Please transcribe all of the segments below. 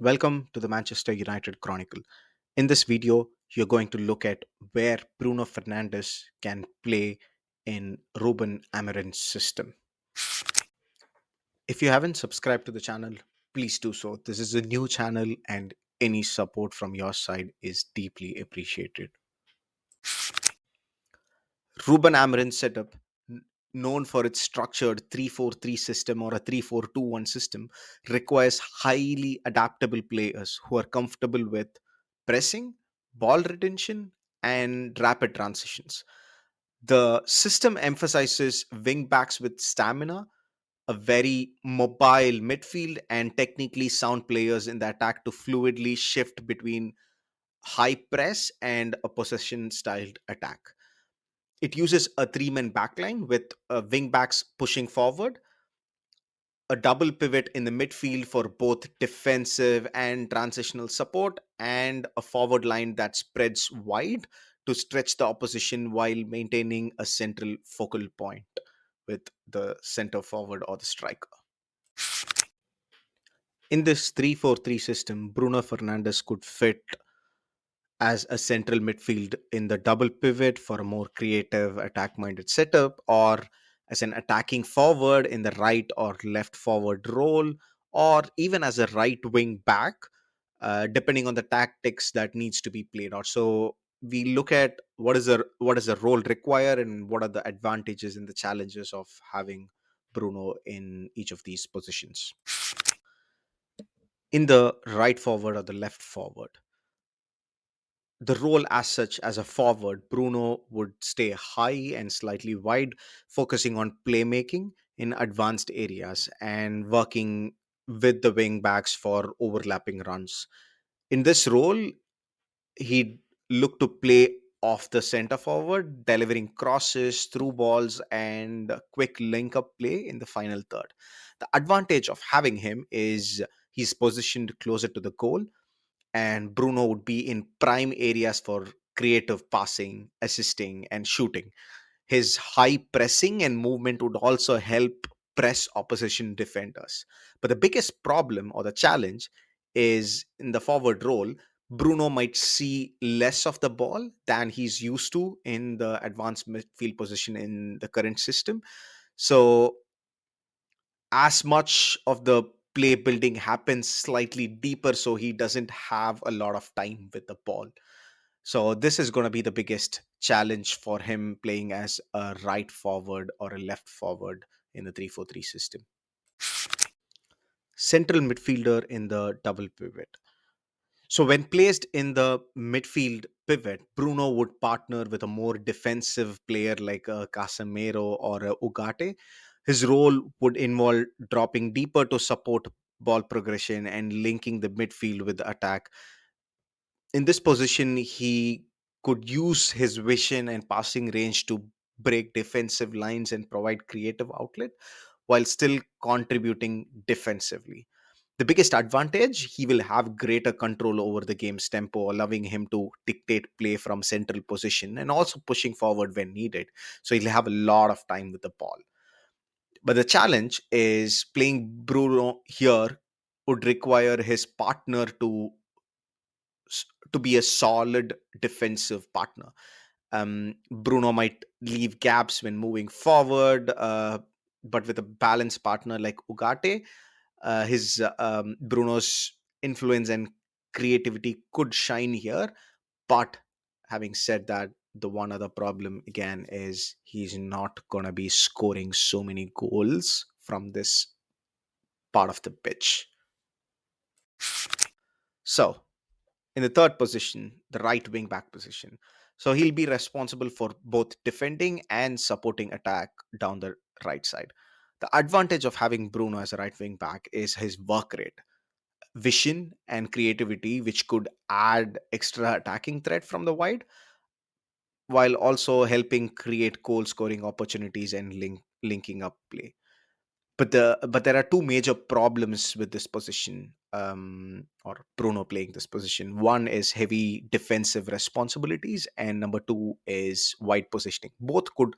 Welcome to the Manchester United Chronicle. In this video, you're going to look at where Bruno Fernandes can play in Ruben Amorim's system. If you haven't subscribed to the channel, please do so. This is a new channel and any support from your side is deeply appreciated. Ruben Amorim's setup, known for its structured 3-4-3 system or a 3-4-2-1 system, requires highly adaptable players who are comfortable with pressing, ball retention, and rapid transitions. The system emphasizes wing backs with stamina, a very mobile midfield, and technically sound players in the attack to fluidly shift between high press and a possession styled attack. It uses a three-man backline with wing backs pushing forward, a double pivot in the midfield for both defensive and transitional support, and a forward line that spreads wide to stretch the opposition while maintaining a central focal point with the center forward or the striker. In this 3-4-3 system, Bruno Fernandes could fit as a central midfield in the double pivot for a more creative attack minded setup, or as an attacking forward in the right or left forward role, or even as a right wing back, depending on the tactics that needs to be played out. So we look at what is the role require and what are the advantages and the challenges of having Bruno in each of these positions. In the right forward or the left forward, the role as such as a forward, Bruno would stay high and slightly wide, focusing on playmaking in advanced areas and working with the wing backs for overlapping runs. In this role, he'd look to play off the center forward, delivering crosses, through balls, and quick link up play in the final third. The advantage of having him is he's positioned closer to the goal, and Bruno would be in prime areas for creative passing, assisting, and shooting. His high pressing and movement would also help press opposition defenders. But the biggest problem or the challenge is in the forward role. Bruno might see less of the ball than he's used to in the advanced midfield position in the current system. So as much of the play building happens slightly deeper, so he doesn't have a lot of time with the ball. So this is going to be the biggest challenge for him playing as a right forward or a left forward in the 3-4-3 system. Central midfielder in the double pivot. So when placed in the midfield pivot, Bruno would partner with a more defensive player like a Casemiro or a Ugarte. His role would involve dropping deeper to support ball progression and linking the midfield with the attack. In this position, he could use his vision and passing range to break defensive lines and provide creative outlet while still contributing defensively. The biggest advantage, he will have greater control over the game's tempo, allowing him to dictate play from central position and also pushing forward when needed. So he'll have a lot of time with the ball. But the challenge is playing Bruno here would require his partner to be a solid defensive partner. Bruno might leave gaps when moving forward, but with a balanced partner like Ugarte, his Bruno's influence and creativity could shine here. But having said that, the one other problem again is he's not gonna be scoring so many goals from this part of the pitch. So in the third position, the right wing back position. So he'll be responsible for both defending and supporting attack down the right side. The advantage of having Bruno as a right wing back is his work rate, vision, and creativity, which could add extra attacking threat from the wide, while also helping create goal scoring opportunities and linking up play. But there are two major problems with this position, or Bruno playing this position. One is heavy defensive responsibilities, and number two is wide positioning. Both could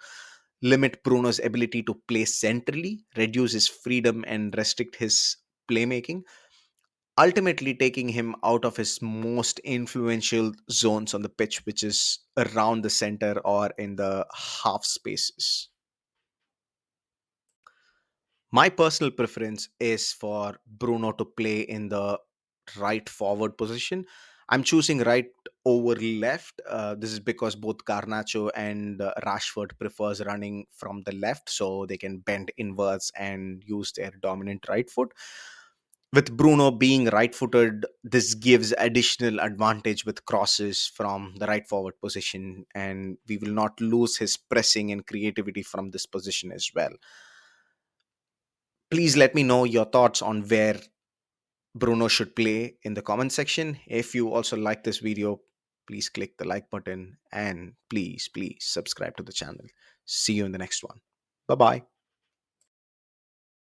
limit Bruno's ability to play centrally, reduce his freedom, and restrict his playmaking. ultimately taking him out of his most influential zones on the pitch, which is around the center or in the half spaces. My personal preference is for Bruno to play in the right forward position. I'm choosing right over left. This is because both Garnacho and Rashford prefers running from the left, so they can bend inwards and use their dominant right foot. With Bruno being right-footed, this gives additional advantage with crosses from the right forward position, and we will not lose his pressing and creativity from this position as well. Please let me know your thoughts on where Bruno should play in the comment section. If you also like this video, please click the like button and please subscribe to the channel. See you in the next one. Bye bye.